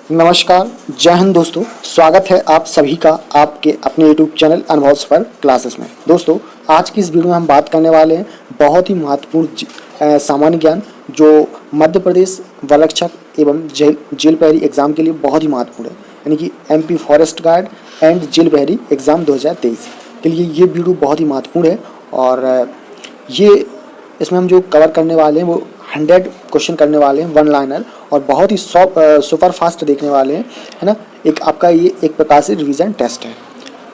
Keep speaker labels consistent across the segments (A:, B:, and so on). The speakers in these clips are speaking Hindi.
A: नमस्कार, जय हिंद दोस्तों। स्वागत है आप सभी का आपके अपने यूट्यूब चैनल अनुभव सफर क्लासेस में। दोस्तों, आज की इस वीडियो में हम बात करने वाले हैं बहुत ही महत्वपूर्ण सामान्य ज्ञान जो मध्य प्रदेश वलक्षक एवं जेल प्रहरी एग्जाम के लिए बहुत ही महत्वपूर्ण है, यानी कि MP forest guard and jail प्रहरी एग्जाम 2023 के लिए ये वीडियो बहुत ही महत्वपूर्ण है। और ये इसमें हम जो कवर करने वाले हैं वो 100 क्वेश्चन करने वाले हैं, वन लाइनर, और बहुत ही सुपर फास्ट देखने वाले हैं, है ना। एक आपका ये एक प्रकार से रिवीजन टेस्ट है,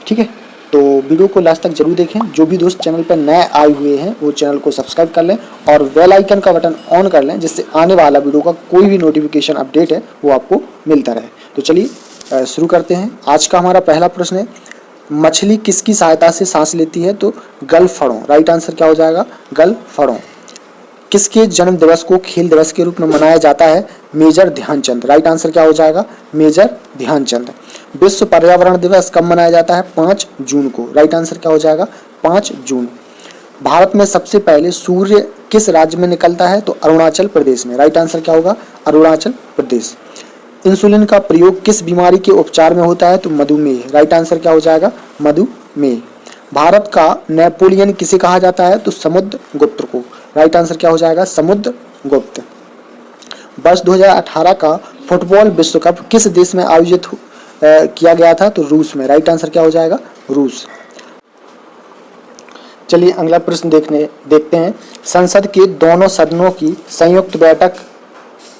A: ठीक है। तो वीडियो को लास्ट तक जरूर देखें। जो भी दोस्त चैनल पर नए आए हुए हैं वो चैनल को सब्सक्राइब कर लें और बेल आइकन का बटन ऑन कर लें, जिससे आने वाला वीडियो का कोई भी नोटिफिकेशन अपडेट है वो आपको मिलता रहे। तो चलिए शुरू करते हैं। आज का हमारा पहला प्रश्न है, मछली किसकी सहायता से सांस लेती है? तो गलफड़ों। राइट आंसर क्या हो जाएगा? गलफड़ों। किसके जन्म दिवस को खेल दिवस के रूप में मनाया जाता है? मेजर ध्यानचंद। राइट आंसर क्या हो जाएगा? मेजर ध्यानचंद। विश्व पर्यावरण दिवस कब मनाया जाता है? 5 जून को। राइट आंसर क्या हो जाएगा? 5 जून। भारत में सबसे पहले सूर्य किस राज्य में निकलता है? तो अरुणाचल प्रदेश में। राइट आंसर क्या होगा? अरुणाचल प्रदेश। इंसुलिन का प्रयोग किस बीमारी के उपचार में होता है? तो मधुमेह। राइट आंसर क्या हो जाएगा? मधुमेह। भारत का नेपोलियन किसे कहा जाता है? तो समुद्रगुप्त को। राइट आंसर क्या हो जाएगा? समुद्रगुप्त। वर्ष 2018 का फुटबॉल विश्व कप किस देश में आयोजित किया गया था? तो रूस में। राइट आंसर क्या हो जाएगा? रूस। चलिए अगला प्रश्न देखते हैं। संसद के दोनों सदनों की संयुक्त बैठक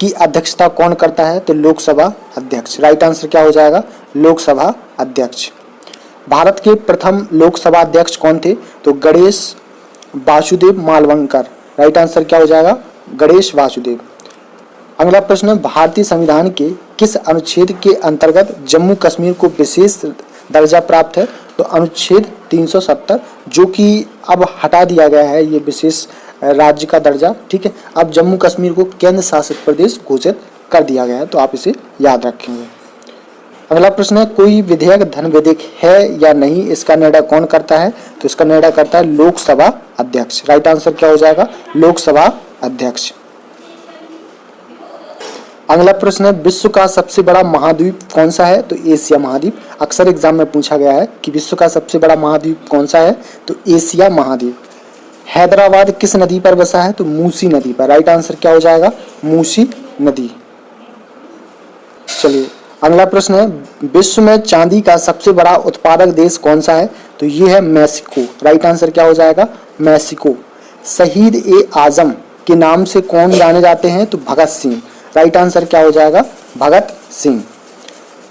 A: की अध्यक्षता कौन करता है? तो लोकसभा अध्यक्ष। राइट आंसर क्या हो जाएगा? लोकसभा अध्यक्ष। भारत के प्रथम लोकसभा अध्यक्ष कौन थे? तो गणेश वासुदेव मालवंकर। राइट आंसर क्या हो जाएगा? गणेश वासुदेव। अगला प्रश्न, भारतीय संविधान के किस अनुच्छेद के अंतर्गत जम्मू कश्मीर को विशेष दर्जा प्राप्त है? तो अनुच्छेद 370, जो कि अब हटा दिया गया है ये विशेष राज्य का दर्जा, ठीक है। अब जम्मू कश्मीर को केंद्र शासित प्रदेश घोषित कर दिया गया है, तो आप इसे याद रखेंगे। अगला प्रश्न है, कोई विधेयक धन विधेयक है या नहीं, इसका निर्णय कौन करता है? तो इसका निर्णय करता है लोकसभा अध्यक्ष। राइट आंसर क्या हो जाएगा? लोकसभा अध्यक्ष। अगला प्रश्न है, विश्व का सबसे बड़ा महाद्वीप कौन सा है? तो एशिया महाद्वीप। अक्सर एग्जाम में पूछा गया है कि विश्व का सबसे बड़ा महाद्वीप कौन सा है? तो एशिया महाद्वीप। हैदराबाद किस नदी पर बसा है? तो मूसी नदी पर। राइट आंसर क्या हो जाएगा? मूसी नदी। चलिए अगला प्रश्न है, विश्व में चांदी का सबसे बड़ा उत्पादक देश कौन सा है? तो ये है मेक्सिको। राइट आंसर क्या हो जाएगा? मेक्सिको। शहीद ए आजम के नाम से कौन जाने जाते हैं? तो भगत सिंह। राइट आंसर क्या हो जाएगा? भगत सिंह।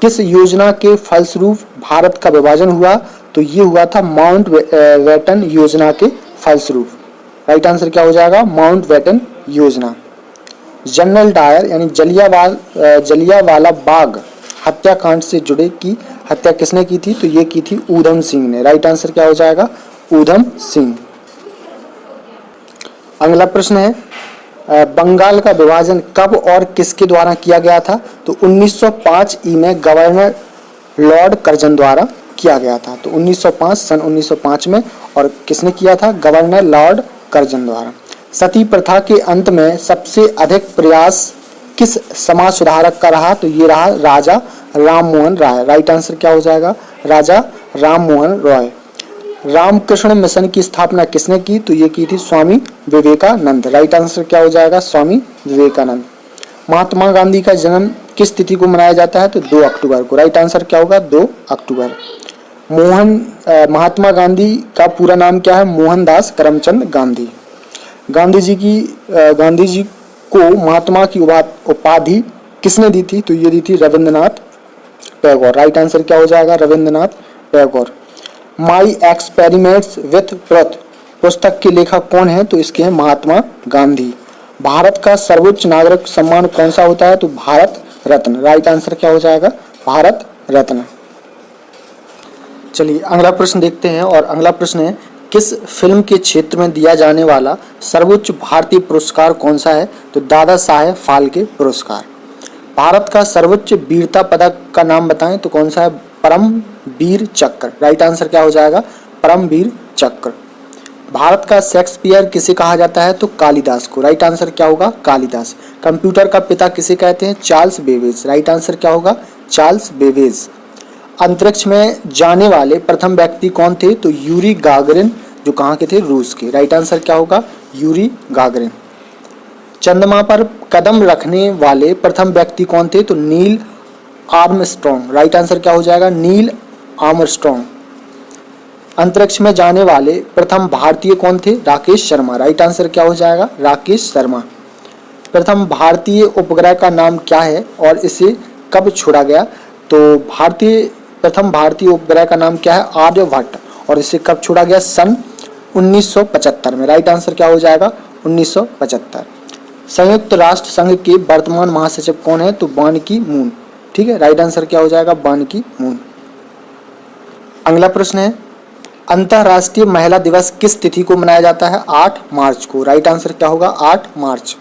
A: किस योजना के फलस्वरूप भारत का विभाजन हुआ? तो ये हुआ था माउंट बेटन योजना के फलस्वरूप। राइट आंसर क्या हो जाएगा? माउंट बेटन योजना। जनरल डायर यानी जलियांवाला बाग हत्याकांड से जुड़े की हत्या किसने की थी? तो ये की थी ऊधम सिंह ने। राइट आंसर क्या हो जाएगा? ऊधम सिंह। अगला प्रश्न है, बंगाल का विभाजन कब और किसके द्वारा किया गया था? तो 1905 में गवर्नर लॉर्ड कर्जन द्वारा किया गया था। तो 1905 सन 1905 में, और किसने किया था? गवर्नर लॉर्ड कर्जन द्वारा। सती प्रथा के अंत में सबसे अधिक प्रयास किस समाज सुधारक का रहा? तो ये रहा राजा राममोहन राय। राइट आंसर क्या हो जाएगा? राजा राममोहन रॉय। रामकृष्ण मिशन की स्थापना किसने की? तो ये की थी स्वामी विवेकानंद। राइट आंसर क्या हो जाएगा? स्वामी विवेकानंद। महात्मा गांधी का जन्म किस तिथि को मनाया जाता है? तो 2 अक्टूबर को। राइट आंसर क्या होगा? 2 अक्टूबर। महात्मा गांधी का पूरा नाम क्या है? मोहनदास करमचंद गांधी। गांधी जी को महात्मा की उपाधि किसने दी थी? तो ये दी थी रविंद्रनाथ टैगोर। राइट आंसर क्या हो जाएगा? Rabindranath Tagore. My experiments with truth पुस्तक के लेखक कौन है? तो इसके हैं महात्मा गांधी। भारत का सर्वोच्च नागरिक सम्मान कौन सा होता है? तो भारत रत्न। राइट आंसर क्या हो जाएगा? भारत रत्न। चलिए अगला प्रश्न देखते हैं, और अगला प्रश्न है, किस फिल्म के क्षेत्र में दिया जाने वाला सर्वोच्च भारतीय पुरस्कार कौन सा है? तो दादा साहेब फाल्के पुरस्कार। भारत का सर्वोच्च वीरता पदक का नाम बताएं तो कौन सा है? परमवीर चक्र। राइट आंसर क्या हो जाएगा? परमवीर चक्र। भारत का शेक्सपियर किसे कहा जाता है? तो कालिदास को। राइट आंसर क्या होगा? कालिदास। कंप्यूटर का पिता किसे कहते हैं? Charles Babbage. राइट आंसर क्या होगा? Charles Babbage. अंतरिक्ष में जाने वाले प्रथम व्यक्ति कौन थे? तो यूरी गागरिन, जो कहाँ के थे? रूस के। राइट आंसर क्या होगा? Yuri Gagarin. चंद्रमा पर कदम रखने वाले प्रथम व्यक्ति कौन थे? तो नील आर्मस्ट्रॉन्ग। राइट आंसर क्या हो जाएगा? Neil Armstrong. अंतरिक्ष में जाने वाले प्रथम भारतीय कौन थे? राकेश शर्मा। राइट आंसर क्या हो जाएगा? राकेश शर्मा। प्रथम भारतीय उपग्रह का नाम क्या है और इसे कब छोड़ा गया? तो प्रथम भारतीय उपग्रह का नाम क्या है? आर्यभट्ट। और इसे कब छोड़ा गया? सन 1975 में। राइट आंसर क्या हो जाएगा? 1975। संयुक्त राष्ट्र संघ के वर्तमान महासचिव कौन है? तो बान की मून। ठीक है, राइट आंसर क्या हो जाएगा? बान की मून। अगला प्रश्न है, अंतर्राष्ट्रीय महिला दिवस किस तिथि को मनाया जाता है? 8 मार्च को। राइट आंसर क्या होगा? 8 मार्च।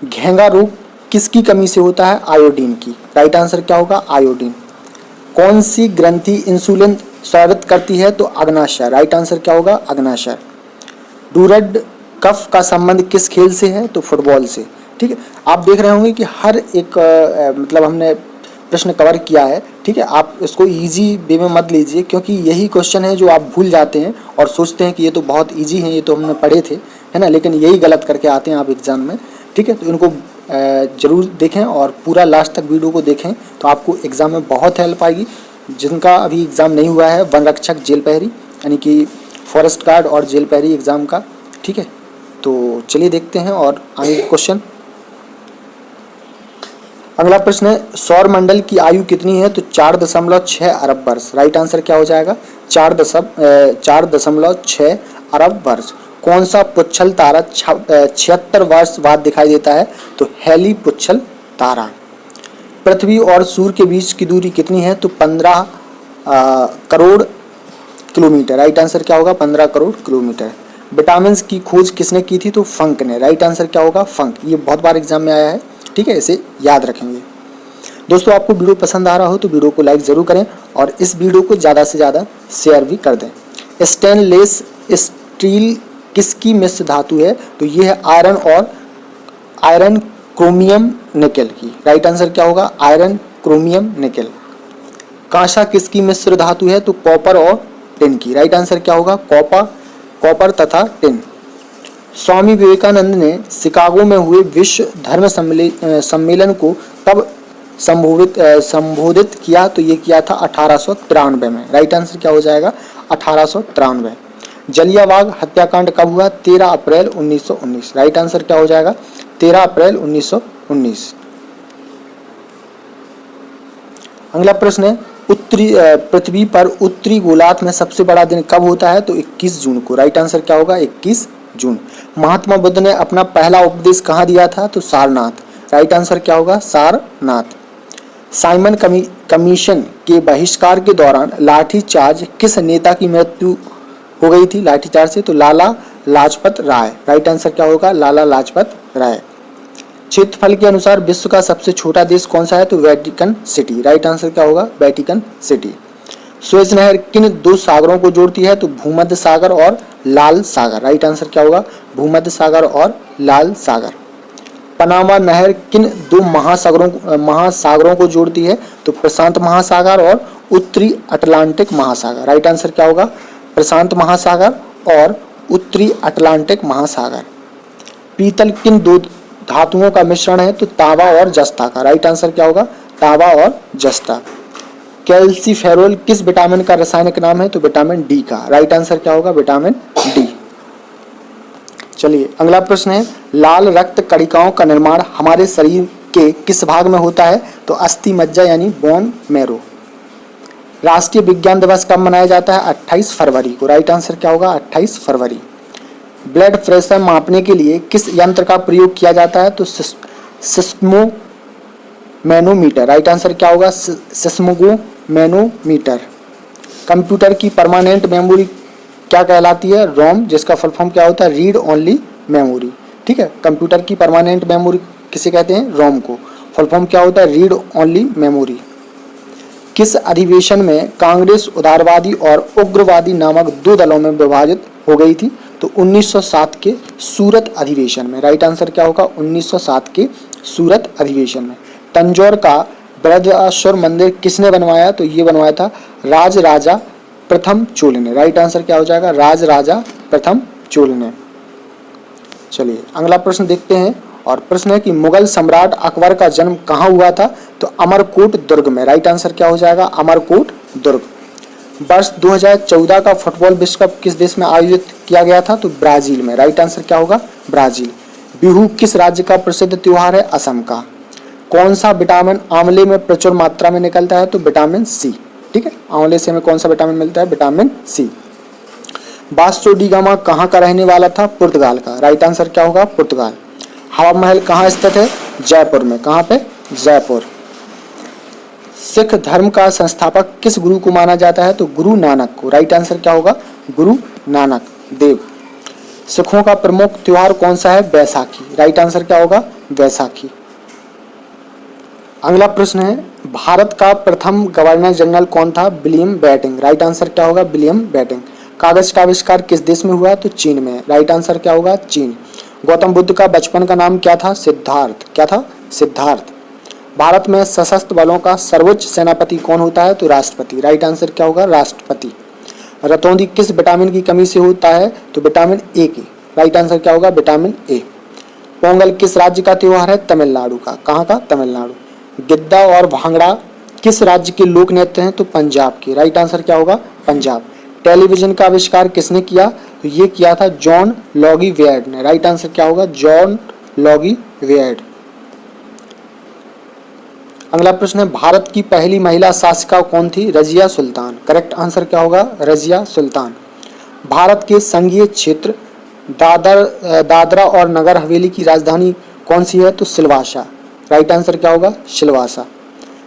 A: घेंगा रोग किसकी कमी से होता है? आयोडीन की। राइट आंसर क्या होगा? आयोडीन। कौन सी ग्रंथि इंसुलिन स्रावित करती है? तो अग्नाशय। राइट आंसर क्या होगा? अग्नाशय। डूरड कफ का संबंध किस खेल से है? तो फुटबॉल से। ठीक है, आप देख रहे होंगे कि हर एक मतलब हमने प्रश्न कवर किया है। ठीक है, आप इसको इजी वे में मत लीजिए, क्योंकि यही क्वेश्चन है जो आप भूल जाते हैं और सोचते हैं कि ये तो बहुत इजी है, ये तो हमने पढ़े थे, है ना, लेकिन यही गलत करके आते हैं आप एग्जाम में। ठीक है, तो इनको ज़रूर देखें और पूरा लास्ट तक वीडियो को देखें, तो आपको एग्ज़ाम में बहुत हेल्प आएगी। जिनका अभी एग्ज़ाम नहीं हुआ है, वन रक्षक जेल पहरी यानी कि फॉरेस्ट गार्ड और जेल पहरी एग्ज़ाम का, ठीक है, तो चलिए देखते हैं और आगे क्वेश्चन। अगला प्रश्न है, सौर मंडल की आयु कितनी है? तो 4.6 अरब वर्ष। राइट आंसर क्या हो जाएगा? 4.6 अरब वर्ष। कौन सा पुच्छल तारा 76 वर्ष बाद दिखाई देता है? तो हेली पुच्छल तारा। पृथ्वी और सूर्य के बीच की दूरी कितनी है? तो 15 करोड़ किलोमीटर। राइट आंसर क्या होगा? 15 करोड़ किलोमीटर। विटामिन की खोज किसने की थी? तो फंक ने। राइट आंसर क्या होगा? फंक। ये बहुत बार एग्जाम में आया है, ठीक है, इसे याद रखेंगे। दोस्तों, आपको वीडियो पसंद आ रहा हो तो वीडियो को लाइक ज़रूर करें और इस वीडियो को ज़्यादा से ज़्यादा शेयर भी कर दें। स्टेनलेस स्टील किसकी मिश्र धातु है? तो ये है आयरन क्रोमियम निकेल की। राइट आंसर क्या होगा? Iron chromium nickel. कांसा किसकी मिश्र धातु है? तो कॉपर और टिन की। राइट आंसर क्या होगा? कॉपर तथा टिन। स्वामी विवेकानंद ने शिकागो में हुए विश्व धर्म सम्मेलन को कब संबोधित किया? तो ये किया था 1893 में। राइट आंसर क्या हो जाएगा? 1893। जलियांवाला हत्याकांड कब हुआ? 13 अप्रैल 1919। राइट आंसर क्या हो जाएगा? 13 अप्रैल 1919। अगला प्रश्न है, पृथ्वी पर उत्तरी गोलार्ध में सबसे बड़ा दिन कब होता है? तो 21 जून को। राइट आंसर क्या होगा? 21 जून। महात्मा बुद्ध ने अपना पहला उपदेश कहाँ दिया था? तो सारनाथ। राइट आंसर क्या होगा? सारनाथ। साइमन कमीशन के बहिष्कार के दौरान लाठीचार्ज किस नेता की मृत्यु हो गई थी लाठीचार्ज से? तो लाला लाजपत राय। राइट आंसर क्या होगा? लाला लाजपत राय। क्षेत्रफल के अनुसार विश्व का सबसे छोटा देश कौन सा है? तो वेटिकन सिटी। राइट आंसर क्या होगा? Vatican city. सुएज नहर किन दो सागरों को जोड़ती है? तो भूमध्य सागर और लाल सागर। राइट आंसर क्या होगा? भूमध्य सागर और लाल सागर। पनामा नहर किन दो महासागरों को जोड़ती है? तो प्रशांत महासागर और उत्तरी अटलांटिक महासागर। राइट आंसर क्या होगा? प्रशांत महासागर और उत्तरी अटलांटिक महासागर। पीतल किन दो धातुओं का मिश्रण है? तो तांबा और जस्ता का। राइट आंसर क्या होगा? तांबा और जस्ता। कैल्सीफेरोल किस विटामिन का रासायनिक नाम है? तो विटामिन डी का। राइट आंसर क्या होगा? Vitamin D. चलिए अगला प्रश्न है, लाल रक्त कणिकाओं का निर्माण हमारे शरीर के किस भाग में होता है? तो अस्थि मज्जा यानी बोन मैरो। राष्ट्रीय विज्ञान दिवस कब मनाया जाता है? 28 फरवरी को। राइट आंसर क्या होगा? 28 फरवरी। ब्लड प्रेशर मापने के लिए किस यंत्र का प्रयोग किया जाता है? तो सिस्मोमैनोमीटर। राइट आंसर क्या होगा? सिस्मोमैनोमीटर। कंप्यूटर की परमानेंट मेमोरी क्या कहलाती है? रोम, जिसका फुल फॉर्म क्या होता है? Read only memory. ठीक है, कंप्यूटर की परमानेंट मेमोरी किसे कहते हैं? रोम को। फुल फॉर्म क्या होता है? Read only memory. किस अधिवेशन में कांग्रेस उदारवादी और उग्रवादी नामक दो दलों में विभाजित हो गई थी? तो 1907 के सूरत अधिवेशन में। राइट आंसर क्या होगा? 1907 के सूरत अधिवेशन में। तंजौर का बृहदेश्वर मंदिर किसने बनवाया? तो ये बनवाया था राज राजा प्रथम चोल ने। राइट आंसर क्या हो जाएगा? राज राजा प्रथम चोल ने। चलिए अगला प्रश्न देखते हैं, और प्रश्न है कि मुगल सम्राट अकबर का जन्म कहाँ हुआ था? तो अमरकोट दुर्ग में। राइट आंसर क्या हो जाएगा? अमरकोट दुर्ग। वर्ष 2014 का फुटबॉल विश्व कप किस देश में आयोजित किया गया था? तो ब्राजील में। राइट आंसर क्या होगा? ब्राजील। बिहू किस राज्य का प्रसिद्ध त्योहार है? असम का। कौन सा विटामिन आंवले में प्रचुर मात्रा में निकलता है? तो विटामिन सी। ठीक है, आंवले से हमें कौन सा विटामिन मिलता है? Vitamin C. Vasco da Gama कहाँ का रहने वाला था? पुर्तगाल का। राइट आंसर क्या होगा? पुर्तगाल। हवा महल कहाँ स्थित है? जयपुर में। कहाँ पे? जयपुर। सिख धर्म का संस्थापक किस गुरु को माना जाता है? तो गुरु नानक को। राइट आंसर क्या होगा? गुरु नानक देव। सिखों का प्रमुख त्योहार कौन सा है? बैसाखी। राइट आंसर क्या होगा? बैसाखी। अगला प्रश्न है, भारत का प्रथम गवर्नर जनरल कौन था? William Bentinck. राइट आंसर क्या होगा? William Bentinck. कागज का आविष्कार किस देश में हुआ? तो चीन में। राइट आंसर क्या होगा? चीन। गौतम बुद्ध का बचपन का नाम क्या था? सिद्धार्थ। क्या था? सिद्धार्थ। भारत में सशस्त्र बलों का सर्वोच्च सेनापति कौन होता है? तो राष्ट्रपति। राइट आंसर क्या होगा? राष्ट्रपति। रतौंधी किस विटामिन की कमी से होता है? तो विटामिन ए की। राइट आंसर क्या होगा? Vitamin A. पोंगल किस राज्य का त्योहार है? तमिलनाडु का। कहाँ का? तमिलनाडु। गिद्दा और भांगड़ा किस राज्य के लोक नृत्य हैं? तो पंजाब के। राइट आंसर क्या होगा? पंजाब। टेलीविजन का आविष्कार किसने किया? तो ये किया था जॉन लॉगी वेयर्ड ने। राइट आंसर क्या होगा? जॉन लॉगी वेयर्ड। अगला प्रश्न है, भारत की पहली महिला शासिका कौन थी? रजिया सुल्तान। करेक्ट आंसर क्या होगा? रजिया सुल्तान। भारत के संघीय क्षेत्र दादरा और नगर हवेली की राजधानी कौन सी है? तो सिलवासा। राइट आंसर क्या होगा? सिलवासा।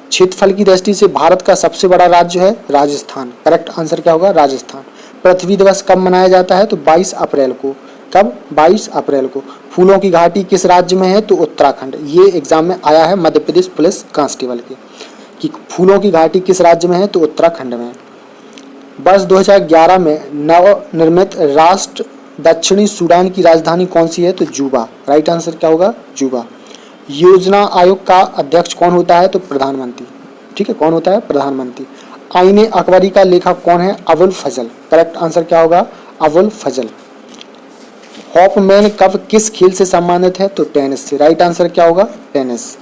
A: क्षेत्रफल की दृष्टि से भारत का सबसे बड़ा राज्य है राजस्थान। करेक्ट आंसर क्या होगा? राजस्थान। पृथ्वी दिवस कब मनाया जाता है? तो 22 अप्रैल को। कब? 22 अप्रैल को। फूलों की घाटी किस राज्य में है? तो उत्तराखंड। ये एग्जाम में आया है मध्य प्रदेश पुलिस कांस्टेबल के, कि फूलों की घाटी किस राज्य में है? तो उत्तराखंड में। वर्ष 2011 में नवनिर्मित राष्ट्र दक्षिणी सूडान की राजधानी कौन सी है? तो जूबा। राइट आंसर क्या होगा? जूबा। योजना आयोग का अध्यक्ष कौन होता है? तो प्रधानमंत्री। ठीक है, कौन होता है? प्रधानमंत्री। आईने अकबरी का लेखक कौन है? अबुल फजल। करेक्ट आंसर क्या होगा? अबुल फजल। हॉफमैन कप किस खेल से सम्मानित है? तो टेनिस से। राइट आंसर क्या होगा? टेनिस।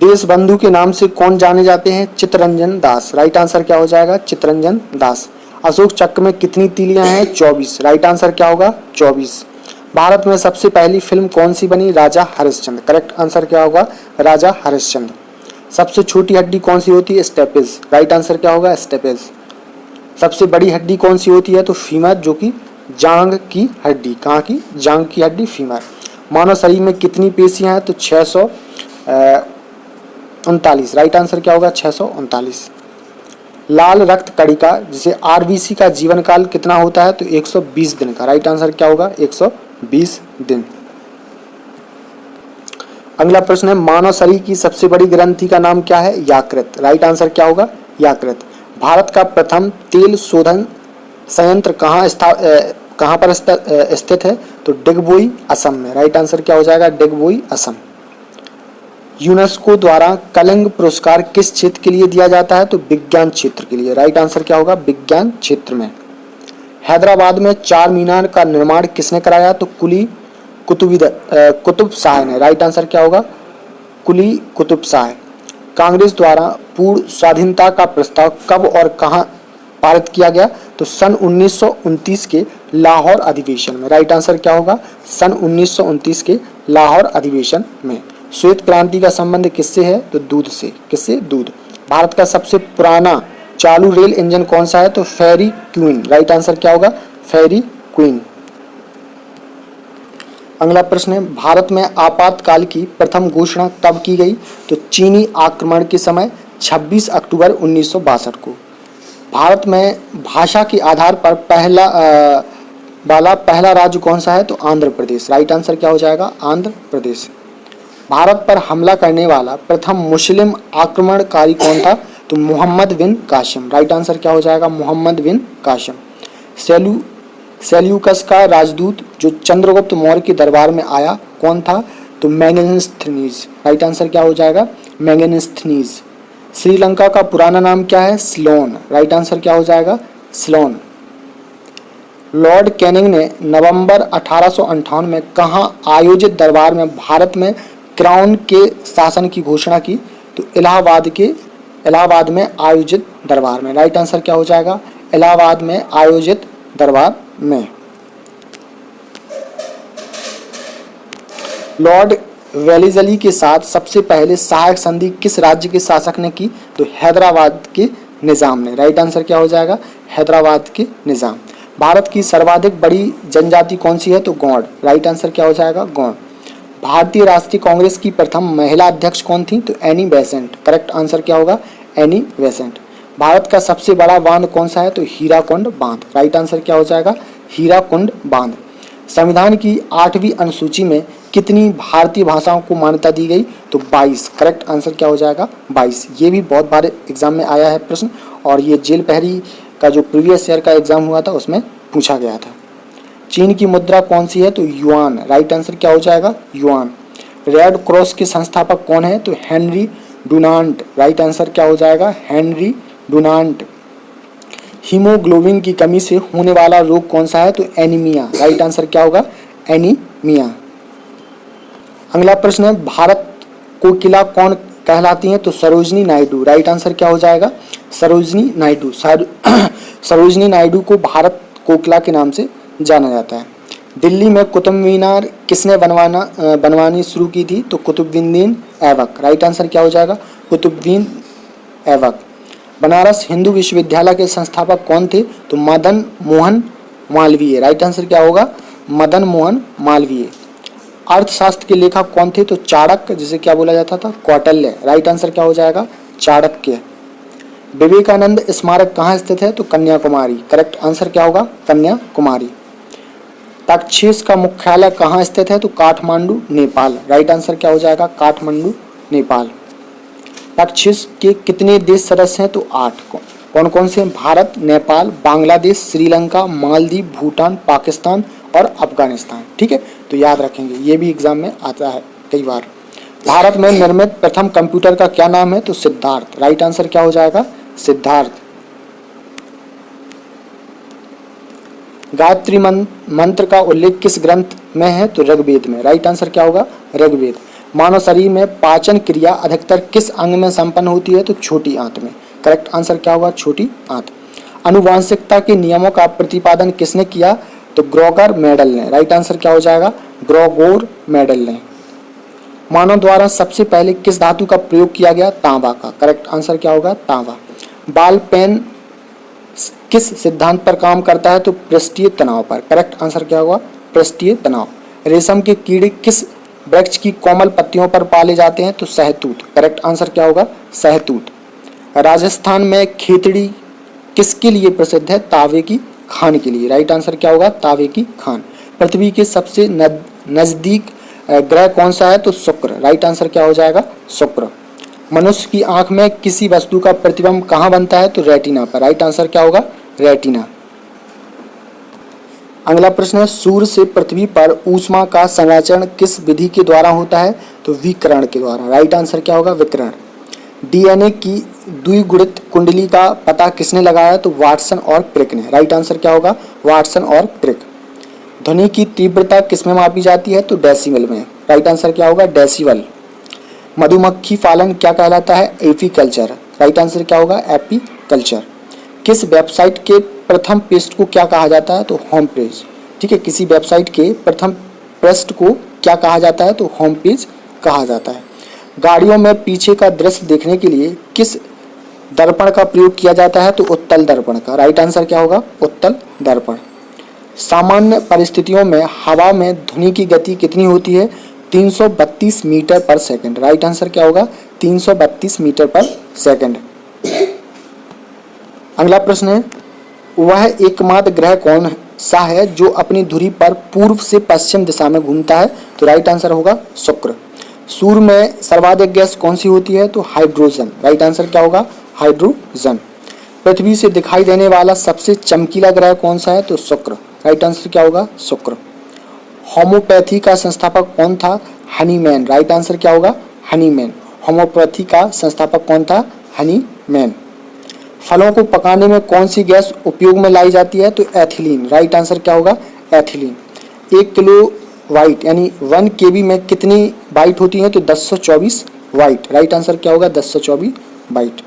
A: देशबंधु के नाम से कौन जाने जाते हैं? चित्तरंजन दास। राइट आंसर क्या हो जाएगा? चित्तरंजन दास। अशोक चक्र में कितनी तीलियां हैं? 24। राइट आंसर क्या होगा? 24। भारत में सबसे पहली फिल्म कौन सी बनी? राजा हरिश्चंद्र। करेक्ट आंसर क्या होगा? राजा हरिश्चंद्र। सबसे छोटी हड्डी कौन सी होती है? स्टेपेज। राइट आंसर क्या होगा? स्टेपेज। सबसे बड़ी हड्डी कौन सी होती है? तो फीमर, जो कि जांग की हड्डी। कहाँ की? जांग की हड्डी, फीमर। मानव शरीर में कितनी पेशियां हैं? तो 639। राइट आंसर क्या होगा? 639। लाल रक्त कणिका जिसे आरबीसी का जीवन काल कितना होता है? तो 120 दिन का। राइट आंसर क्या होगा? 120 दिन। अगला प्रश्न है, मानव शरीर की सबसे बड़ी ग्रंथि का नाम क्या है? यकृत। राइट आंसर क्या होगा? यकृत। भारत का प्रथम तेल शोधन संयंत्र कहाँ पर स्थित है? तो डिगबोई, असम में। राइट आंसर क्या हो जाएगा? डिगबोई, असम। यूनेस्को द्वारा कलिंग पुरस्कार किस क्षेत्र के लिए दिया जाता है? तो विज्ञान क्षेत्र के लिए। राइट आंसर क्या होगा? विज्ञान क्षेत्र में। हैदराबाद में चार मीनार का निर्माण किसने कराया? तो कुली कुतुब शाह ने। राइट आंसर क्या होगा? कुली कुतुब शाह। कांग्रेस द्वारा पूर्ण स्वाधीनता का प्रस्ताव कब और कहां पारित किया गया? तो सन 1929 के लाहौर अधिवेशन में। राइट आंसर क्या होगा? सन 1929 के लाहौर अधिवेशन में। श्वेत क्रांति का संबंध किससे है? तो दूध से। किससे? दूध। भारत का सबसे पुराना चालू रेल इंजन कौन सा है? तो फेरी क्वीन। राइट आंसर क्या होगा? फेरी क्वीन। अगला प्रश्न है, भारत में आपातकाल की प्रथम घोषणा कब की गई? तो चीनी आक्रमण के समय 26 अक्टूबर 1962 को। भारत में भाषा के आधार पर पहला राज्य कौन सा है? तो आंध्र प्रदेश। राइट आंसर क्या हो जाएगा? आंध्र प्रदेश। भारत पर हमला करने वाला प्रथम मुस्लिम आक्रमणकारी कौन था? तो मोहम्मद बिन कासिम। राइट आंसर क्या हो जाएगा? मोहम्मद बिन कासिम। सेल्यूकस का राजदूत जो चंद्रगुप्त मौर्य के दरबार में आया कौन था? तो मैगनेस्थनीज। राइट आंसर क्या हो जाएगा? मैगनेस्थनीज। श्रीलंका का पुराना नाम क्या है? सिलोन। राइट आंसर क्या हो जाएगा? सिलोन। लॉर्ड कैनिंग ने नवंबर 1858 में कहाँ आयोजित दरबार में भारत में क्राउन के शासन की घोषणा की? तो इलाहाबाद में आयोजित दरबार में। राइट आंसर क्या हो जाएगा? इलाहाबाद में आयोजित दरबार में। लॉर्ड वेलेस्ली के साथ सबसे पहले सहायक संधि किस राज्य के शासक ने की? तो हैदराबाद के निजाम ने। राइट आंसर क्या हो जाएगा? हैदराबाद के निजाम। भारत की सर्वाधिक बड़ी जनजाति कौन सी है? तो गौड़। राइट आंसर क्या हो जाएगा? गौड़। भारतीय राष्ट्रीय कांग्रेस की प्रथम महिला अध्यक्ष कौन थी? तो एनी बेसेंट। करेक्ट आंसर क्या होगा? Annie Besant. भारत का सबसे बड़ा बांध कौन सा है? तो हीराकुंड बांध। राइट आंसर क्या हो जाएगा? हीराकुंड बांध। संविधान की 8वीं अनुसूची में कितनी भारतीय भाषाओं को मान्यता दी गई? तो 22। करेक्ट आंसर क्या हो जाएगा? 22। ये भी बहुत बार एग्जाम में आया है प्रश्न, और ये जेल पहरी का जो प्रीवियस ईयर का एग्जाम हुआ था उसमें पूछा गया था। चीन की मुद्रा कौन सी है? तो युआन। राइट आंसर क्या हो जाएगा? युआन। रेड क्रॉस के संस्थापक कौन है? तो हेनरी डुनांट। राइट आंसर क्या हो जाएगा? Henry Dunant. हीमोग्लोबिन की कमी से होने वाला रोग कौन सा है? तो एनीमिया। राइट आंसर क्या होगा? एनीमिया। अगला प्रश्न है, भारत कोकिला कौन कहलाती है? तो सरोजनी नायडू। राइट आंसर क्या हो जाएगा? सरोजनी नायडू। सरोजनी नायडू को भारत कोकिला के नाम से जाना जाता है। दिल्ली में कुतुब मीनार किसने बनवानी शुरू की थी? तो कुतुबुद्दीन ऐबक। राइट आंसर क्या हो जाएगा? कुतुबुद्दीन ऐबक। बनारस हिंदू विश्वविद्यालय के संस्थापक कौन थे? तो मदन मोहन मालवीय। राइट आंसर क्या होगा? मदन मोहन मालवीय। अर्थशास्त्र के लेखक कौन थे? तो चाणक्य, जिसे क्या बोला जाता था? कौटिल्य। राइट आंसर क्या हो जाएगा? चाणक्य। विवेकानंद स्मारक कहाँ स्थित है? तो कन्याकुमारी। करेक्ट आंसर क्या होगा? कन्याकुमारी। तक्षशिला का मुख्यालय कहाँ स्थित है? तो काठमांडू, नेपाल। राइट आंसर क्या हो जाएगा? काठमांडू, नेपाल। तक्षशिला के कितने देश सदस्य हैं? तो 8। कौन कौन से? भारत, नेपाल, बांग्लादेश, श्रीलंका, मालदीव, भूटान, पाकिस्तान और अफगानिस्तान। ठीक है, तो याद रखेंगे, ये भी एग्जाम में आता है कई बार। भारत में निर्मित प्रथम कंप्यूटर का क्या नाम है? तो सिद्धार्थ। राइट आंसर क्या हो जाएगा? सिद्धार्थ। गायत्री मंत्र का उल्लेख किस ग्रंथ में है? तो ऋग्वेद में। राइट आंसर क्या होगा? ऋग्वेद। मानव शरीर में पाचन क्रिया अधिकतर किस अंग में संपन्न होती है? तो छोटी आंत में। करेक्ट आंसर क्या होगा? छोटी आंत। आनुवंशिकता के नियमों का प्रतिपादन किसने किया? तो ग्रेगर मेंडल ने। राइट आंसर क्या हो जाएगा? ग्रेगोर मेंडल ने। मानव द्वारा सबसे पहले किस धातु का प्रयोग किया गया? तांबा का। करेक्ट आंसर क्या होगा? तांबा। बॉल पेन किस सिद्धांत पर काम करता है? तो पृष्ठीय तनाव पर। करेक्ट आंसर क्या होगा? पृष्ठीय तनाव। रेशम के कीड़े किस वृक्ष की कोमल पत्तियों पर पाले जाते हैं? तो सहतूत। करेक्ट आंसर क्या होगा? सहतूत। राजस्थान में खेतड़ी किसके लिए प्रसिद्ध है? तांबे की खान के लिए। राइट आंसर क्या होगा? तांबे की खान। पृथ्वी के सबसे नजदीक ग्रह कौन सा है? तो शुक्र। राइट आंसर क्या हो जाएगा? शुक्र। मनुष्य की आंख में किसी वस्तु का प्रतिबिंब कहाँ बनता है? तो रेटिना पर। राइट आंसर क्या होगा? रेटिना। अगला प्रश्न है, सूर्य से पृथ्वी पर ऊष्मा का संचरण किस विधि के द्वारा होता है? तो विकिरण के द्वारा। राइट आंसर क्या होगा? विकिरण। डीएनए की द्विगुणित कुंडली का पता किसने लगाया? तो वाटसन और क्रिक ने। राइट आंसर क्या होगा? वाटसन और क्रिक। ध्वनि की तीव्रता किसमें मापी जाती है? तो डेसिबल में। राइट आंसर क्या होगा? डेसिबल। मधुमक्खी पालन क्या कहलाता है? एपीकल्चर। राइट आंसर क्या होगा? एपीकल्चर। किस वेबसाइट के प्रथम पृष्ठ को क्या कहा जाता है? तो होम पेज। ठीक है, किसी वेबसाइट के प्रथम पृष्ठ को क्या कहा जाता है? तो होम पेज कहा जाता है। गाड़ियों में पीछे का दृश्य देखने के लिए किस दर्पण का प्रयोग किया जाता है? तो उत्तल दर्पण का। राइट आंसर क्या होगा? उत्तल दर्पण। सामान्य परिस्थितियों में हवा में ध्वनि की गति कितनी होती है? 332 मीटर पर सेकंड। राइट आंसर क्या होगा? 332 मीटर पर सेकंड। अगला प्रश्न है, वह एकमात्र ग्रह कौन सा है जो अपनी धुरी पर पूर्व से पश्चिम दिशा में घूमता है? तो राइट आंसर होगा शुक्र। सूर्य में सर्वाधिक गैस कौन सी होती है? तो हाइड्रोजन। राइट आंसर क्या होगा? हाइड्रोजन। पृथ्वी से दिखाई देने वाला सबसे चमकीला ग्रह कौन सा है? तो शुक्र। राइट आंसर क्या होगा? शुक्र। होम्योपैथी का संस्थापक कौन था? हनीमैन। राइट आंसर क्या होगा? हनीमैन। होम्योपैथी का संस्थापक कौन था? हनीमैन। फलों को पकाने में कौन सी गैस उपयोग में लाई जाती है? तो एथिलीन। राइट आंसर क्या होगा? एथिलीन। 1 किलो वाइट यानी 1 केबी में कितनी बाइट होती है? तो 1024 वाइट। राइट आंसर क्या होगा? 1024 बाइट।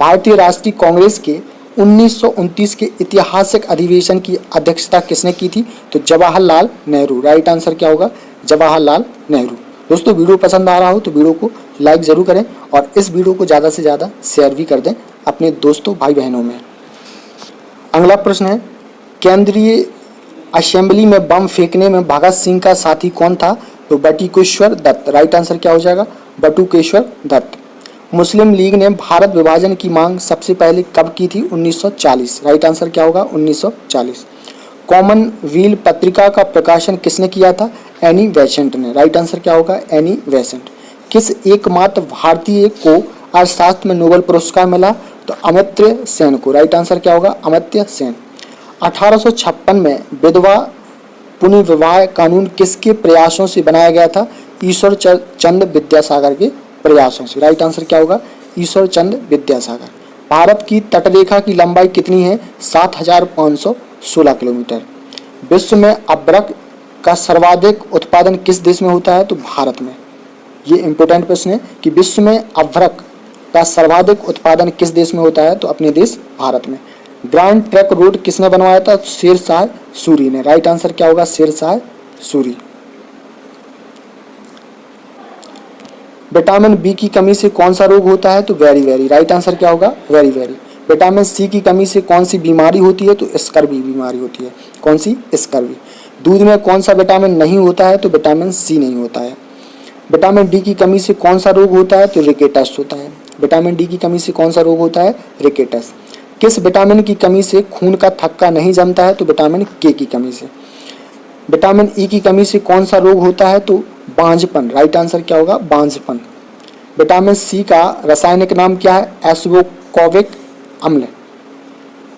A: भारतीय राष्ट्रीय कांग्रेस के 1929 के ऐतिहासिक अधिवेशन की अध्यक्षता किसने की थी? तो जवाहरलाल नेहरू। राइट आंसर क्या होगा? जवाहरलाल नेहरू। दोस्तों वीडियो पसंद आ रहा हो तो वीडियो को लाइक जरूर करें और इस वीडियो को ज़्यादा से ज़्यादा शेयर भी कर दें अपने दोस्तों भाई बहनों में। अगला प्रश्न है, केंद्रीय असेंबली में बम फेंकने में भगत सिंह का साथी कौन था? तो बटुकेश्वर दत्त। राइट आंसर क्या हो जाएगा? बटुकेश्वर दत्त। मुस्लिम लीग ने भारत विभाजन की मांग सबसे पहले कब की थी? 1940। राइट आंसर क्या होगा? 1940। कॉमनवेल्थ पत्रिका का प्रकाशन किसने किया था? एनी बेसेंट ने। राइट आंसर क्या होगा? Annie Besant. किस एकमात्र भारतीय को अर्थशास्त्र में नोबेल पुरस्कार मिला? तो अमर्त्य सेन को। राइट आंसर क्या होगा? अमर्त्य सेन। 1856 में विधवा पुनर्विवाह कानून किसके प्रयासों से बनाया गया था? ईश्वर चंद्र विद्यासागर के प्रयासों से। राइट आंसर क्या होगा? ईश्वर चंद्र विद्यासागर। भारत की तटरेखा की लंबाई कितनी है? 7516 किलोमीटर। विश्व में अभ्रक का सर्वाधिक उत्पादन किस देश में होता है? तो भारत में। ये इंपॉर्टेंट प्रश्न है कि विश्व में अभ्रक का सर्वाधिक उत्पादन किस देश में होता है? तो अपने देश भारत में। ग्रैंड ट्रंक रोड किसने बनवाया था? शेरशाह सूरी ने। राइट आंसर क्या होगा? शेरशाह सूरी। विटामिन बी की कमी से कौन सा रोग होता है? तो वेरी वेरी। राइट आंसर क्या होगा? Very very. विटामिन सी की कमी से कौन सी बीमारी होती है? तो स्कर्वी बीमारी होती है। कौन सी? स्कर्वी। दूध में कौन सा विटामिन नहीं होता है? तो विटामिन सी नहीं होता है। विटामिन डी की कमी से कौन सा रोग होता है? तो रिकेटस होता है। विटामिन डी की कमी से कौन सा रोग होता है? रिकेटस। किस विटामिन की कमी से खून का थक्का नहीं जमता है? तो विटामिन के की कमी से। विटामिन ई की कमी से कौन सा रोग होता है? तो बांझपन। राइट आंसर क्या होगा? बांझपन। विटामिन सी का रासायनिक नाम क्या है? एस्कोर्बिक अम्ल।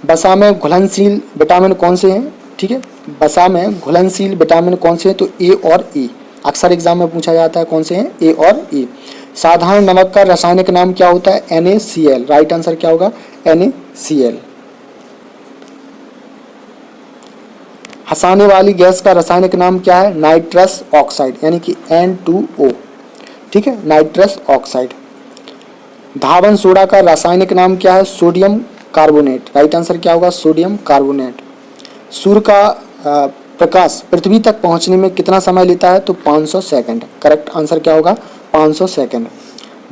A: वसा में घुलनशील विटामिन कौन से हैं? ठीक है, वसा में घुलनशील विटामिन कौन से हैं? तो ए और ई। अक्सर एग्जाम में पूछा जाता है कौन से हैं? ए और ई। साधारण नमक का रासायनिक नाम क्या होता है? NaCl। राइट आंसर क्या होगा? NaCl। हंसाने वाली गैस का रासायनिक नाम क्या है? नाइट्रस ऑक्साइड यानी कि N2O। ठीक है, नाइट्रस ऑक्साइड। धावन सोडा का रासायनिक नाम क्या है? Sodium carbonate. राइट आंसर क्या होगा? Sodium carbonate. सूर्य का प्रकाश पृथ्वी तक पहुंचने में कितना समय लेता है? तो 500 सेकंड। करेक्ट आंसर क्या होगा? 500 सेकंड।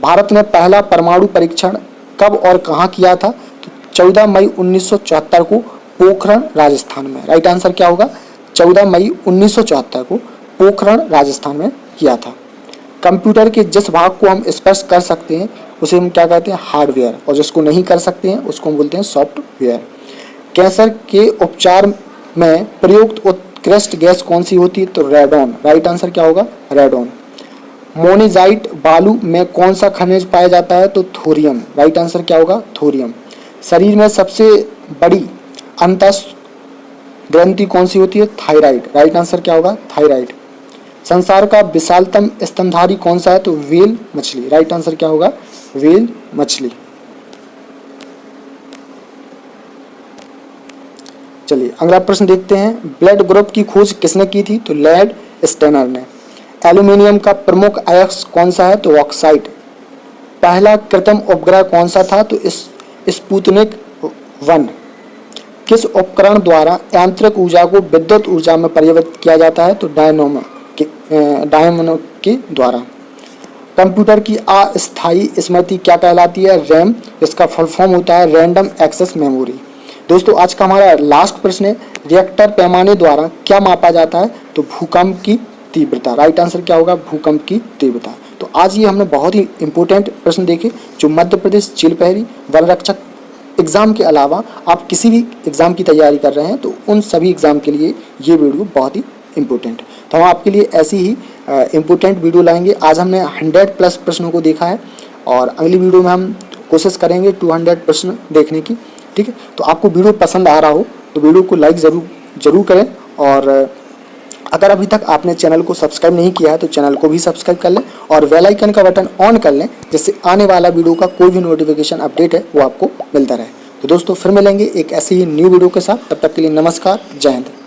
A: भारत ने पहला परमाणु परीक्षण कब और कहां किया था? तो 14 मई 1974 को पोखरण राजस्थान में। राइट आंसर क्या होगा? 14 मई 1974 को पोखरण राजस्थान में किया था। कंप्यूटर के जिस भाग को हम स्पर्श कर सकते हैं उसे हम क्या कहते हैं? हार्डवेयर। और जिसको नहीं कर सकते हैं उसको हम बोलते हैं सॉफ्टवेयर। कैंसर के उपचार में प्रयुक्त उत्कृष्ट गैस कौन सी होती है? तो रेडॉन। राइट आंसर क्या होगा? रेडॉन। मोनेजाइट बालू में कौन सा खनिज पाया जाता है? तो थोरियम। राइट आंसर क्या होगा? थोरियम। शरीर में सबसे बड़ी अंतः ग्रंथि कौन सी होती है? थायराइड। राइट आंसर क्या होगा? थायराइड। संसार का विशालतम स्तनधारी कौन सा है? तो व्हेल मछली। राइट आंसर क्या होगा? व्हेल मछली। चलिए अगला प्रश्न देखते हैं। ब्लड ग्रुप की खोज किसने की थी? तो लैड स्टेनर ने। एल्यूमिनियम का प्रमुख अयस्क कौन सा है? तो ऑक्साइड। पहला कृत्रिम उपग्रह कौन सा था? तो स्पुतनिक 1। किस उपकरण द्वारा यांत्रिक ऊर्जा को विद्युत ऊर्जा में परिवर्तित किया जाता है? तो डायनामो के द्वारा। कंप्यूटर की अस्थायी स्मृति क्या कहलाती है? रैम। इसका फुल फॉर्म होता है रैंडम एक्सेस मेमोरी। दोस्तों आज का हमारा लास्ट प्रश्न है, रिएक्टर पैमाने द्वारा क्या मापा जाता है? तो भूकंप की तीव्रता। राइट आंसर क्या होगा? भूकंप की तीव्रता। तो आज ये हमने बहुत ही इंपॉर्टेंट प्रश्न देखे जो मध्य प्रदेश जेल प्रहरी वन रक्षक एग्जाम के अलावा आप किसी भी एग्जाम की तैयारी कर रहे हैं तो उन सभी एग्जाम के लिए ये वीडियो बहुत ही इंपॉर्टेंट। तो हम आपके लिए ऐसी ही इम्पोर्टेंट वीडियो लाएंगे। आज हमने 100+ प्रश्नों को देखा है और अगली वीडियो में हम कोशिश करेंगे 200 प्रश्न देखने की। ठीक। ठीक है। तो आपको वीडियो पसंद आ रहा हो तो वीडियो को लाइक ज़रूर करें, और अगर अभी तक आपने चैनल को सब्सक्राइब नहीं किया है तो चैनल को भी सब्सक्राइब कर लें और बेल आइकन का बटन ऑन कर लें, जिससे आने वाला वीडियो का कोई भी नोटिफिकेशन अपडेट है वो आपको मिलता रहे। तो दोस्तों फिर मिलेंगे एक ऐसे ही न्यू वीडियो के साथ, तब तक के लिए नमस्कार, जय हिंद।